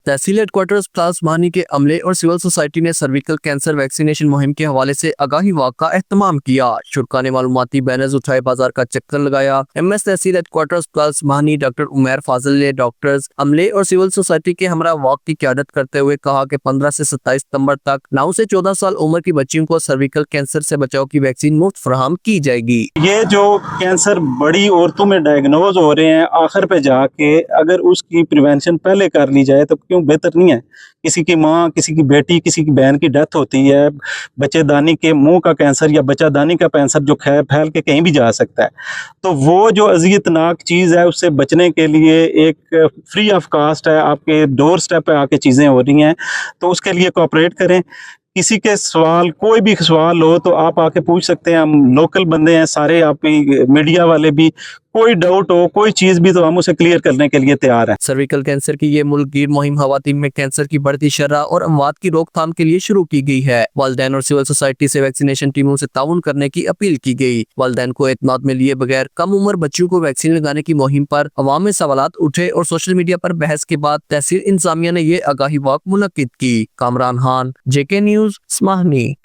तहसील headquarters प्लास मानी के अमले और सिविल सोसाइटी ने सर्विकल कैंसर वैक्सीनेशन मुहिम के हवाले से आगाही वाक का एहतमाम किया। शुरा ने मालूमाती बैनर्स उठाए, बाजार का चक्कर लगाया। MS तहसील हेडक्वार्टर्स प्लास मानी डॉक्टर उमैर फाजिल ने डॉक्टर्स, अमले और सिविल सोसाइटी के हमरा वाक की क़यादत करते हुए कहा कि 15 से 27 सितंबर तक 9 से 14 साल उम्र की बच्चियों को सर्विकल कैंसर से बचाव की वैक्सीन मुफ्त फराहम की जाएगी। ये जो कैंसर बड़ी औरतों में डायग्नोज हो रहे हैं, आखिर पे जाके अगर उसकी प्रिवेंशन पहले कर ली जाए तो क्यों बेहतर नहीं है। किसी की माँ, किसी की बेटी, किसी की बहन की डेथ होती है, बच्चेदानी के मुंह का कैंसर या बच्चादानी का कैंसर जो फैल के कहीं भी जा सकता है। तो वो जो अजियतनाक चीज़ है उससे बचने के लिए एक फ्री ऑफ कास्ट है, आपके डोर स्टेप पे आके चीज़ें हो रही हैं, तो उसके लिए कोऑपरेट करें। किसी के सवाल, कोई भी सवाल हो तो आप आके पूछ सकते हैं, हम लोकल बंदे हैं सारे, आप मीडिया वाले भी, कोई डाउट हो, कोई चीज भी, तो हम उसे क्लियर करने के लिए तैयार हैं। सर्विकल कैंसर की ये मुल्कगीर मुहिम खवातीन में कैंसर की बढ़ती शरह और अमवात की रोकथाम के लिए शुरू की गई है। वालिदैन और सिविल सोसाइटी से वैक्सीनेशन टीमों से ताउन करने की अपील की गई। वालिदैन को एतमाद में लिए बगैर कम उम्र बच्चियों को वैक्सीन लगाने की मुहिम पर अवाम में सवालात उठे और सोशल मीडिया पर बहस के बाद तहसील इंतजामिया ने ये आगाही वाक मुनक्किद की। Kamran Khan, JK news, स्माहनी।